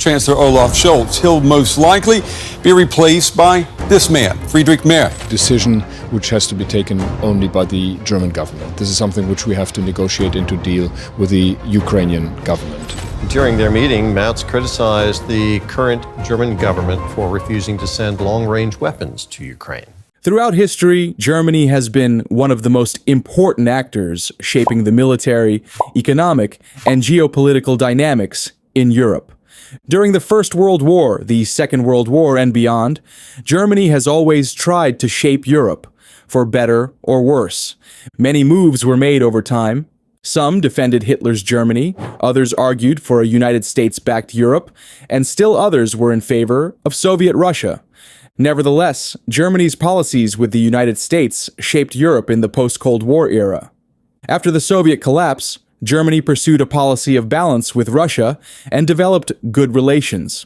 Chancellor Olaf Scholz. He'll most likely be replaced by this man, Friedrich Merz. Decision which has to be taken only by the German government. This is something which we have to negotiate into deal with the Ukrainian government. During their meeting, Merz criticized the current German government for refusing to send long-range weapons to Ukraine. Throughout history, Germany has been one of the most important actors shaping the military, economic, and geopolitical dynamics in Europe. During the First World War, the Second World War, and beyond, Germany has always tried to shape Europe, for better or worse. Many moves were made over time. Some defended Hitler's Germany, others argued for a United States-backed Europe, and still others were in favor of Soviet Russia. Nevertheless, Germany's policies with the United States shaped Europe in the post-Cold War era. After the Soviet collapse, Germany pursued a policy of balance with Russia and developed good relations,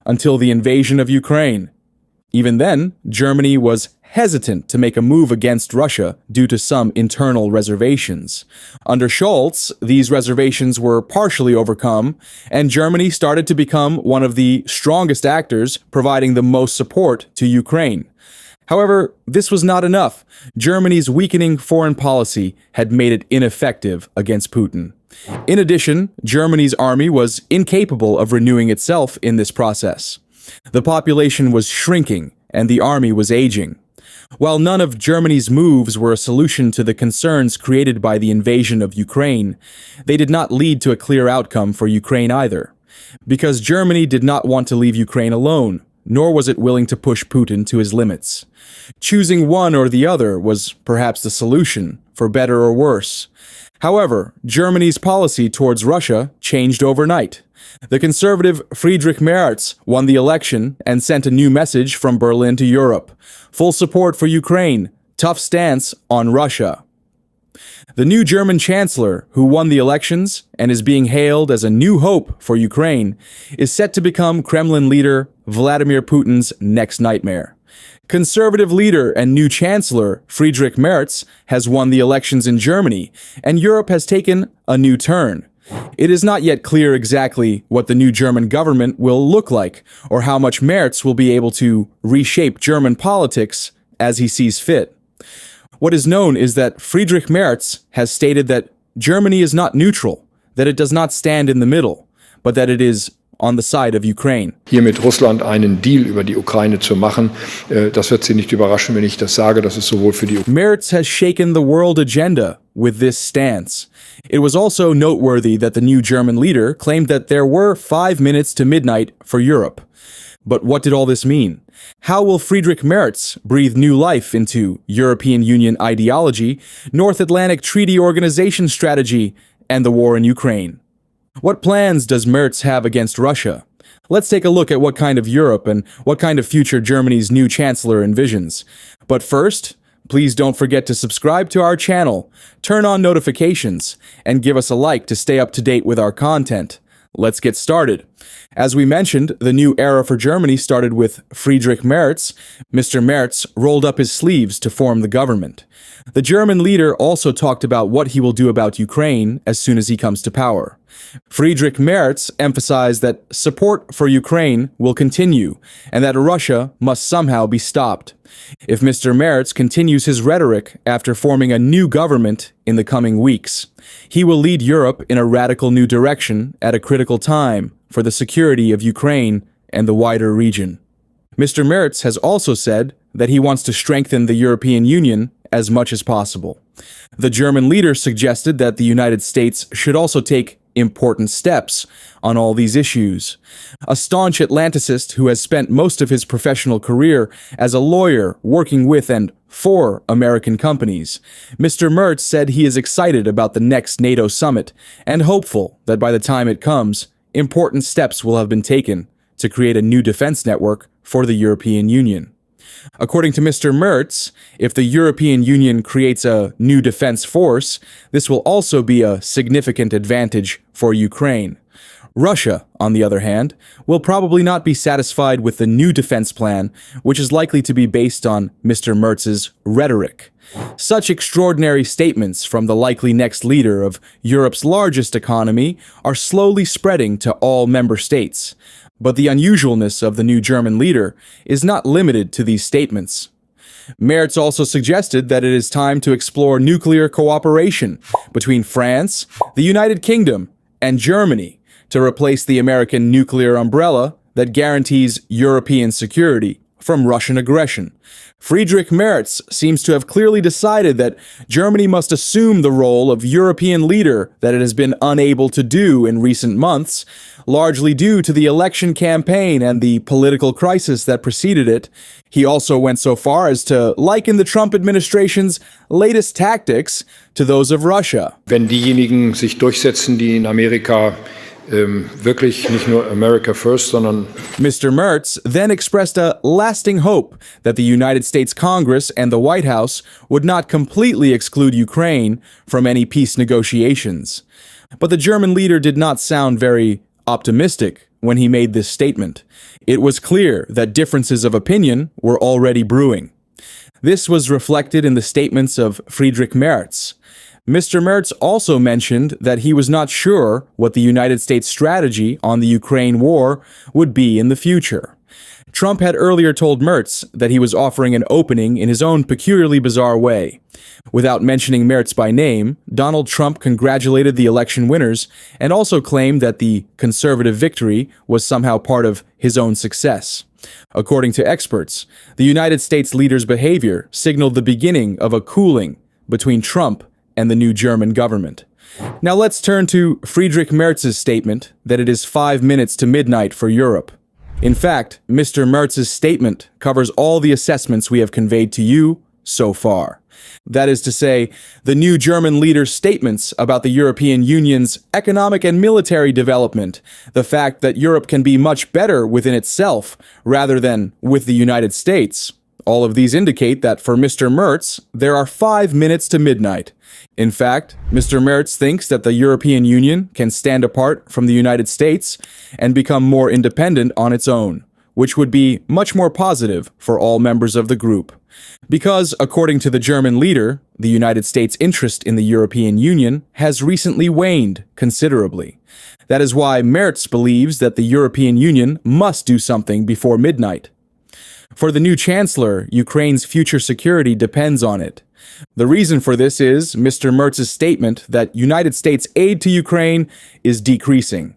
until the invasion of Ukraine. Even then, Germany was hesitant to make a move against Russia due to some internal reservations. Under Scholz, these reservations were partially overcome, and Germany started to become one of the strongest actors providing the most support to Ukraine. However, this was not enough. Germany's weakening foreign policy had made it ineffective against Putin. In addition, Germany's army was incapable of renewing itself in this process. The population was shrinking, and the army was aging. While none of Germany's moves were a solution to the concerns created by the invasion of Ukraine, they did not lead to a clear outcome for Ukraine either. Because Germany did not want to leave Ukraine alone, nor was it willing to push Putin to his limits. Choosing one or the other was perhaps the solution, for better or worse. However, Germany's policy towards Russia changed overnight. The conservative Friedrich Merz won the election and sent a new message from Berlin to Europe. Full support for Ukraine, tough stance on Russia. The new German chancellor, who won the elections and is being hailed as a new hope for Ukraine, is set to become Kremlin leader Vladimir Putin's next nightmare. Conservative leader and new chancellor Friedrich Merz has won the elections in Germany, and Europe has taken a new turn. It is not yet clear exactly what the new German government will look like, or how much Merz will be able to reshape German politics as he sees fit. What is known is that Friedrich Merz has stated that Germany is not neutral, that it does not stand in the middle, but that it is on the side of Ukraine. Hier mit Russland einen Deal über die Ukraine zu machen, das wird Sie nicht überraschen, wenn ich das sage, das ist sowohl für die Merz has shaken the world agenda with this stance. It was also noteworthy that the new German leader claimed that there were 5 minutes to midnight for Europe. But what did all this mean? How will Friedrich Merz breathe new life into European Union ideology, North Atlantic Treaty Organization strategy, and the war in Ukraine? What plans does Merz have against Russia? Let's take a look at what kind of Europe and what kind of future Germany's new chancellor envisions. But first, please don't forget to subscribe to our channel, turn on notifications, and give us a like to stay up to date with our content. Let's get started. As we mentioned, the new era for Germany started with Friedrich Merz. Mr. Merz rolled up his sleeves to form the government. The German leader also talked about what he will do about Ukraine as soon as he comes to power. Friedrich Merz emphasized that support for Ukraine will continue and that Russia must somehow be stopped. If Mr. Merz continues his rhetoric after forming a new government in the coming weeks, he will lead Europe in a radical new direction at a critical time for the security of Ukraine and the wider region. Mr. Merz has also said that he wants to strengthen the European Union as much as possible. The German leader suggested that the United States should also take important steps on all these issues. A staunch Atlanticist who has spent most of his professional career as a lawyer working with and for American companies, Mr. Merz said he is excited about the next NATO summit and hopeful that by the time it comes, important steps will have been taken to create a new defense network for the European Union. According to Mr. Merz, if the European Union creates a new defense force, this will also be a significant advantage for Ukraine. Russia, on the other hand, will probably not be satisfied with the new defense plan, which is likely to be based on Mr. Merz's rhetoric. Such extraordinary statements from the likely next leader of Europe's largest economy are slowly spreading to all member states. But the unusualness of the new German leader is not limited to these statements. Merz also suggested that it is time to explore nuclear cooperation between France, the United Kingdom, and Germany to replace the American nuclear umbrella that guarantees European security from Russian aggression. Friedrich Merz seems to have clearly decided that Germany must assume the role of European leader that it has been unable to do in recent months, largely due to the election campaign and the political crisis that preceded it. He also went so far as to liken the Trump administration's latest tactics to those of Russia. Wenn diejenigen sich durchsetzen, die in Amerika wirklich nicht nur America first, sondern Mr. Merz then expressed a lasting hope that the United States Congress and the White House would not completely exclude Ukraine from any peace negotiations. But the German leader did not sound very optimistic when he made this statement. It was clear that differences of opinion were already brewing. This was reflected in the statements of Friedrich Merz. Mr. Merz also mentioned that he was not sure what the United States strategy on the Ukraine war would be in the future. Trump had earlier told Merz that he was offering an opening in his own peculiarly bizarre way. Without mentioning Merz by name, Donald Trump congratulated the election winners and also claimed that the conservative victory was somehow part of his own success. According to experts, the United States leader's behavior signaled the beginning of a cooling between Trump and the new German government. Now let's turn to Friedrich Merz's statement that it is 5 minutes to midnight for Europe. In fact, Mr. Merz's statement covers all the assessments we have conveyed to you so far. That is to say, the new German leader's statements about the European Union's economic and military development, the fact that Europe can be much better within itself rather than with the United States. All of these indicate that for Mr. Merz, there are 5 minutes to midnight. In fact, Mr. Merz thinks that the European Union can stand apart from the United States and become more independent on its own, which would be much more positive for all members of the group. Because, according to the German leader, the United States' interest in the European Union has recently waned considerably. That is why Merz believes that the European Union must do something before midnight. For the new chancellor, Ukraine's future security depends on it. The reason for this is Mr. Merz's statement that United States aid to Ukraine is decreasing.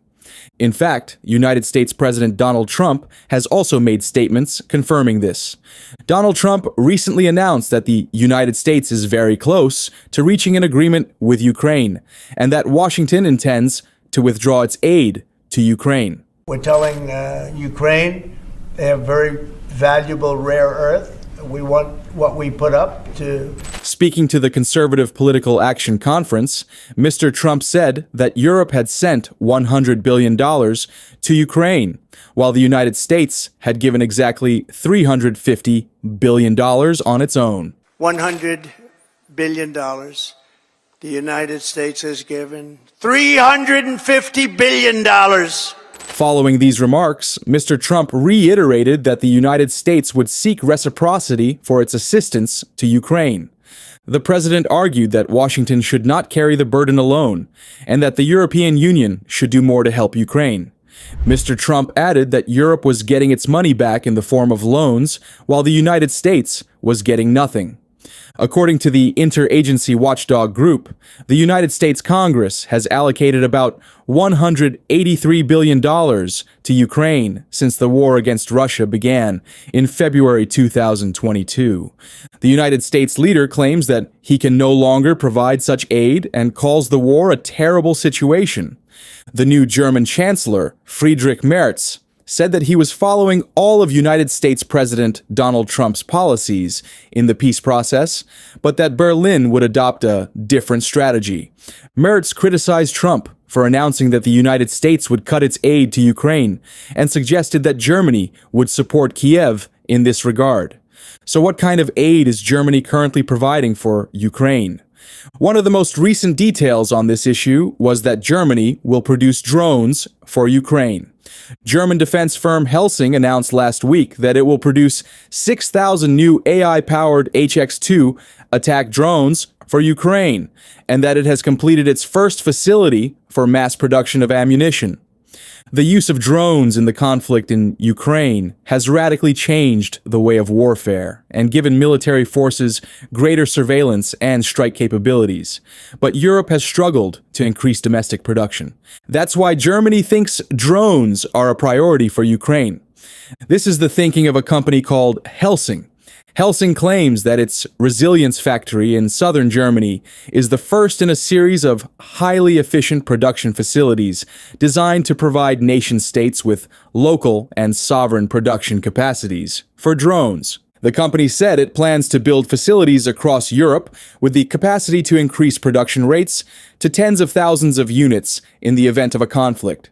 In fact, United States President Donald Trump has also made statements confirming this. Donald Trump recently announced that the United States is very close to reaching an agreement with Ukraine, and that Washington intends to withdraw its aid to Ukraine. We're telling Ukraine they have very valuable rare earth. We want what we put up to. Speaking to the Conservative Political Action Conference, Mr. Trump said that Europe had sent $100 billion to Ukraine, while the United States had given exactly $350 billion on its own. $100 billion. The United States has given $350 billion. Following these remarks, Mr. Trump reiterated that the United States would seek reciprocity for its assistance to Ukraine. The president argued that Washington should not carry the burden alone, and that the European Union should do more to help Ukraine. Mr. Trump added that Europe was getting its money back in the form of loans, while the United States was getting nothing. According to the interagency watchdog group, the United States Congress has allocated about $183 billion to Ukraine since the war against Russia began in February 2022. The United States leader claims that he can no longer provide such aid and calls the war a terrible situation. The new German Chancellor, Friedrich Merz, said that he was following all of United States President Donald Trump's policies in the peace process, but that Berlin would adopt a different strategy. Merz criticized Trump for announcing that the United States would cut its aid to Ukraine and suggested that Germany would support Kiev in this regard. So what kind of aid is Germany currently providing for Ukraine? One of the most recent details on this issue was that Germany will produce drones for Ukraine. German defense firm Helsing announced last week that it will produce 6,000 new AI-powered HX-2 attack drones for Ukraine, and that it has completed its first facility for mass production of ammunition. The use of drones in the conflict in Ukraine has radically changed the way of warfare and given military forces greater surveillance and strike capabilities. But Europe has struggled to increase domestic production. That's why Germany thinks drones are a priority for Ukraine. This is the thinking of a company called Helsing. Helsing claims that its resilience factory in southern Germany is the first in a series of highly efficient production facilities designed to provide nation-states with local and sovereign production capacities for drones. The company said it plans to build facilities across Europe with the capacity to increase production rates to tens of thousands of units in the event of a conflict.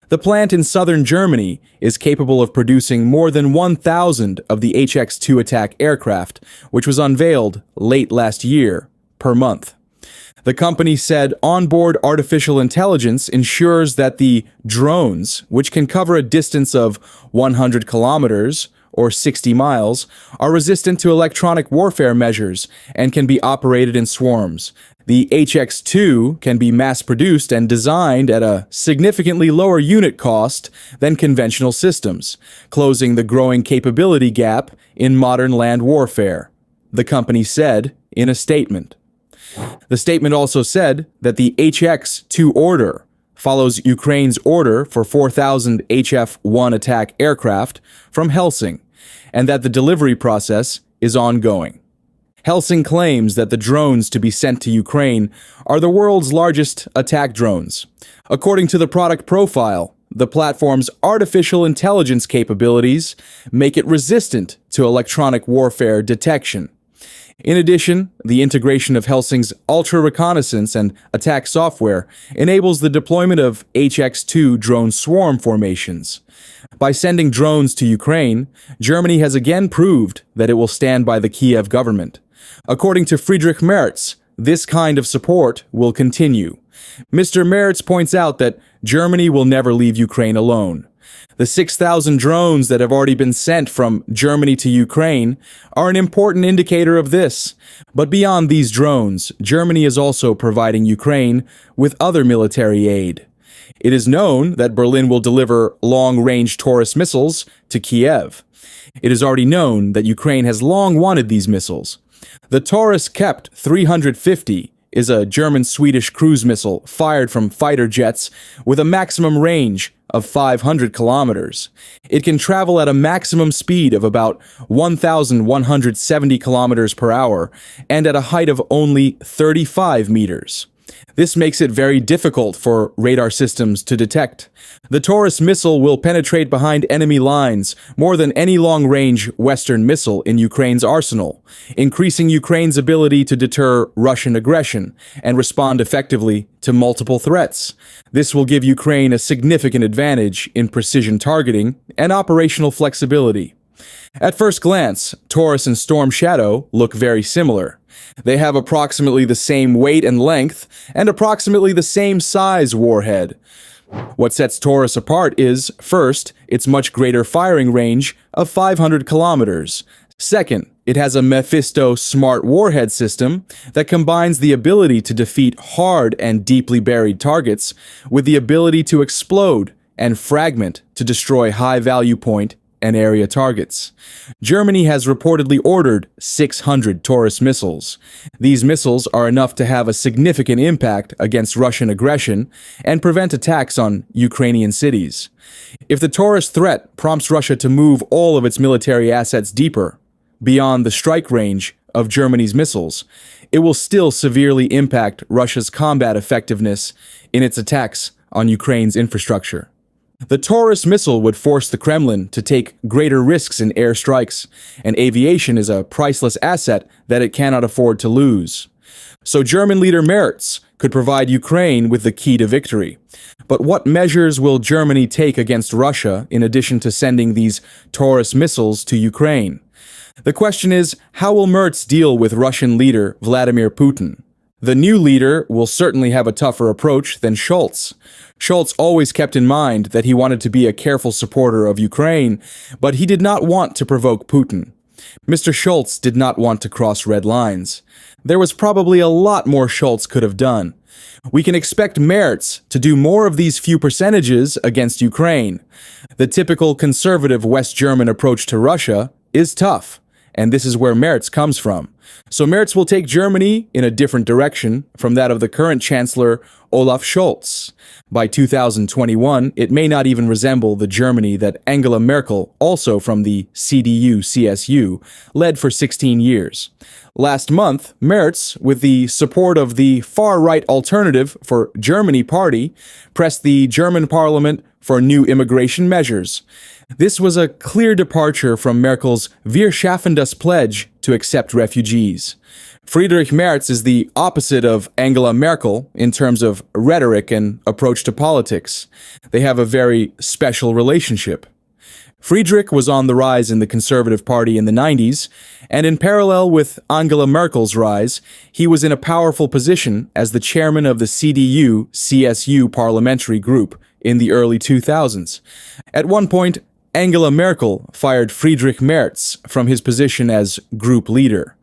The plant in southern Germany is capable of producing more than 1,000 of the HX-2 attack aircraft, which was unveiled late last year, per month. The company said onboard artificial intelligence ensures that the drones, which can cover a distance of 100 kilometers or 60 miles, are resistant to electronic warfare measures and can be operated in swarms. The HX-2 can be mass-produced and designed at a significantly lower unit cost than conventional systems, closing the growing capability gap in modern land warfare, the company said in a statement. The statement also said that the HX-2 order follows Ukraine's order for 4,000 HF-1 attack aircraft from Helsing, and that the delivery process is ongoing. Helsing claims that the drones to be sent to Ukraine are the world's largest attack drones. According to the product profile, the platform's artificial intelligence capabilities make it resistant to electronic warfare detection. In addition, the integration of Helsing's ultra-reconnaissance and attack software enables the deployment of HX-2 drone swarm formations. By sending drones to Ukraine, Germany has again proved that it will stand by the Kiev government. According to Friedrich Merz, this kind of support will continue. Mr. Merz points out that Germany will never leave Ukraine alone. The 6,000 drones that have already been sent from Germany to Ukraine are an important indicator of this. But beyond these drones, Germany is also providing Ukraine with other military aid. It is known that Berlin will deliver long-range Taurus missiles to Kiev. It is already known that Ukraine has long wanted these missiles. The Taurus Kept 350 is a German-Swedish cruise missile fired from fighter jets with a maximum range of 500 kilometers. It can travel at a maximum speed of about 1,170 kilometers per hour and at a height of only 35 meters. This makes it very difficult for radar systems to detect. The Taurus missile will penetrate behind enemy lines more than any long-range Western missile in Ukraine's arsenal, increasing Ukraine's ability to deter Russian aggression and respond effectively to multiple threats. This will give Ukraine a significant advantage in precision targeting and operational flexibility. At first glance, Taurus and Storm Shadow look very similar. They have approximately the same weight and length, and approximately the same size warhead. What sets Taurus apart is, first, its much greater firing range of 500 kilometers. Second, it has a Mephisto smart warhead system that combines the ability to defeat hard and deeply buried targets with the ability to explode and fragment to destroy high-value point and area targets. Germany has reportedly ordered 600 Taurus missiles. These missiles are enough to have a significant impact against Russian aggression and prevent attacks on Ukrainian cities. If the Taurus threat prompts Russia to move all of its military assets deeper, beyond the strike range of Germany's missiles, it will still severely impact Russia's combat effectiveness in its attacks on Ukraine's infrastructure. The Taurus missile would force the Kremlin to take greater risks in airstrikes, and aviation is a priceless asset that it cannot afford to lose. So German leader Merz could provide Ukraine with the key to victory. But what measures will Germany take against Russia in addition to sending these Taurus missiles to Ukraine? The question is, how will Merz deal with Russian leader Vladimir Putin? The new leader will certainly have a tougher approach than Scholz. Scholz always kept in mind that he wanted to be a careful supporter of Ukraine, but he did not want to provoke Putin. Mr. Scholz did not want to cross red lines. There was probably a lot more Scholz could have done, We can expect Merz to do more of these few percentages against Ukraine. The typical conservative West German approach to Russia is tough, and this is where Merz comes from. So Merz will take Germany in a different direction from that of the current Chancellor Olaf Scholz. By 2021, it may not even resemble the Germany that Angela Merkel, also from the CDU-CSU, led for 16 years. Last month, Merz, with the support of the far-right Alternative for Germany party, pressed the German parliament for new immigration measures. This was a clear departure from Merkel's Wir schaffen das pledge to accept refugees. Friedrich Merz is the opposite of Angela Merkel in terms of rhetoric and approach to politics. They have a very special relationship. Friedrich was on the rise in the Conservative Party in the 90s, and in parallel with Angela Merkel's rise, he was in a powerful position as the chairman of the CDU-CSU parliamentary group in the early 2000s. At one point, Angela Merkel fired Friedrich Merz from his position as group leader.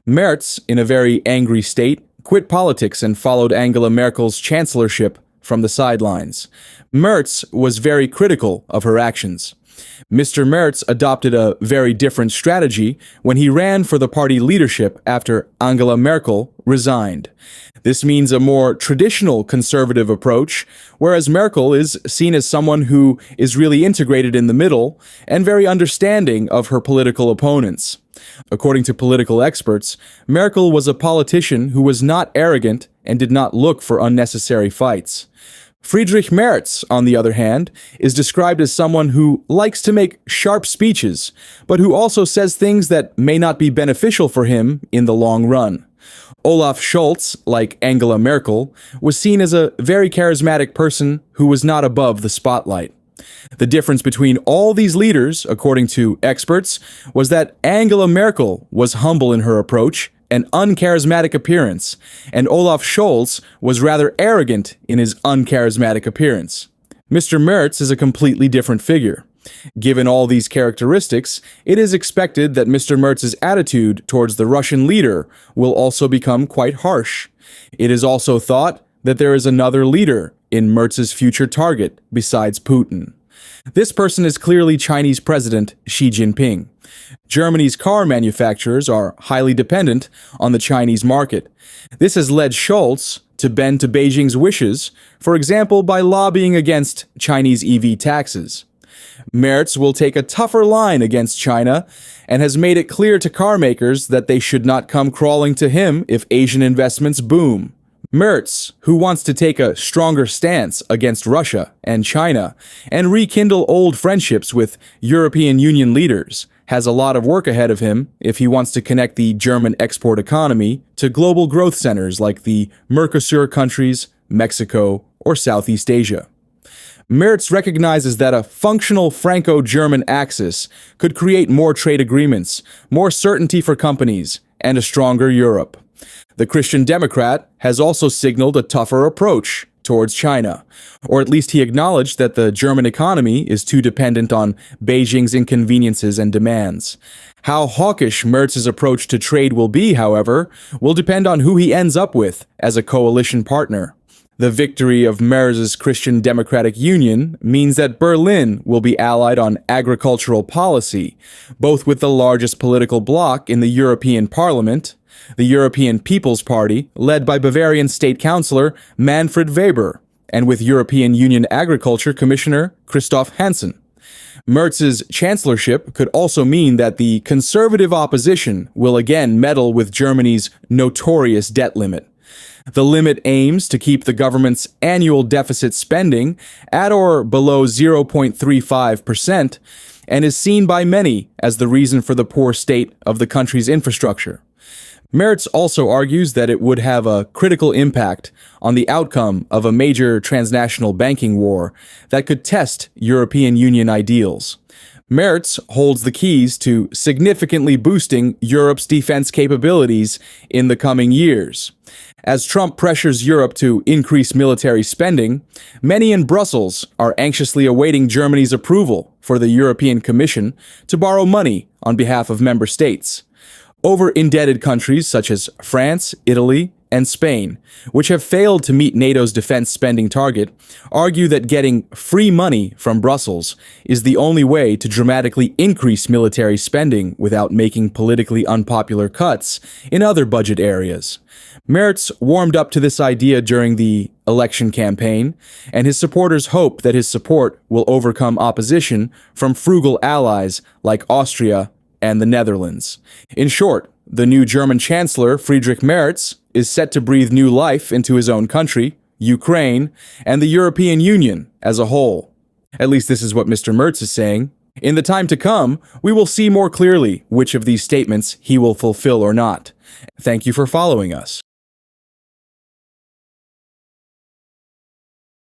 Merz, in a very angry state, quit politics and followed Angela Merkel's chancellorship from the sidelines. Merz was very critical of her actions. Mr. Merz adopted a very different strategy when he ran for the party leadership after Angela Merkel resigned. This means a more traditional conservative approach, whereas Merkel is seen as someone who is really integrated in the middle and very understanding of her political opponents. According to political experts, Merkel was a politician who was not arrogant and did not look for unnecessary fights. Friedrich Merz, on the other hand, is described as someone who likes to make sharp speeches, but who also says things that may not be beneficial for him in the long run. Olaf Scholz, like Angela Merkel, was seen as a very charismatic person who was not above the spotlight. The difference between all these leaders, according to experts, was that Angela Merkel was humble in her approach, an uncharismatic appearance, and Olaf Scholz was rather arrogant in his uncharismatic appearance. Mr. Merz is a completely different figure. Given all these characteristics, it is expected that Mr. Merz's attitude towards the Russian leader will also become quite harsh. It is also thought that there is another leader in Merz's future target besides Putin. This person is clearly Chinese President Xi Jinping. Germany's car manufacturers are highly dependent on the Chinese market. This has led Scholz to bend to Beijing's wishes, for example by lobbying against Chinese EV taxes. Merz will take a tougher line against China and has made it clear to car makers that they should not come crawling to him if Asian investments boom. Merz, who wants to take a stronger stance against Russia and China and rekindle old friendships with European Union leaders, has a lot of work ahead of him if he wants to connect the German export economy to global growth centers like the Mercosur countries, Mexico, or Southeast Asia. Merz recognizes that a functional Franco-German axis could create more trade agreements, more certainty for companies, and a stronger Europe. The Christian Democrat has also signaled a tougher approach towards China, or at least he acknowledged that the German economy is too dependent on Beijing's inconveniences and demands. How hawkish Merz's approach to trade will be, however, will depend on who he ends up with as a coalition partner. The victory of Merz's Christian Democratic Union means that Berlin will be allied on agricultural policy, both with the largest political bloc in the European Parliament, the European People's Party, led by Bavarian State Councillor Manfred Weber, and with European Union Agriculture Commissioner Christoph Hansen. Merz's chancellorship could also mean that the conservative opposition will again meddle with Germany's notorious debt limit. The limit aims to keep the government's annual deficit spending at or below 0.35% and is seen by many as the reason for the poor state of the country's infrastructure. Merz also argues that it would have a critical impact on the outcome of a major transnational banking war that could test European Union ideals. Merz holds the keys to significantly boosting Europe's defense capabilities in the coming years. As Trump pressures Europe to increase military spending, many in Brussels are anxiously awaiting Germany's approval for the European Commission to borrow money on behalf of member states. Over-indebted countries such as France, Italy, and Spain, which have failed to meet NATO's defense spending target, argue that getting free money from Brussels is the only way to dramatically increase military spending without making politically unpopular cuts in other budget areas. Merz warmed up to this idea during the election campaign, and his supporters hope that his support will overcome opposition from frugal allies like Austria and the Netherlands. In short, the new German Chancellor, Friedrich Merz, is set to breathe new life into his own country, Ukraine, and the European Union as a whole. At least this is what Mr. Merz is saying. In the time to come, we will see more clearly which of these statements he will fulfill or not. Thank you for following us.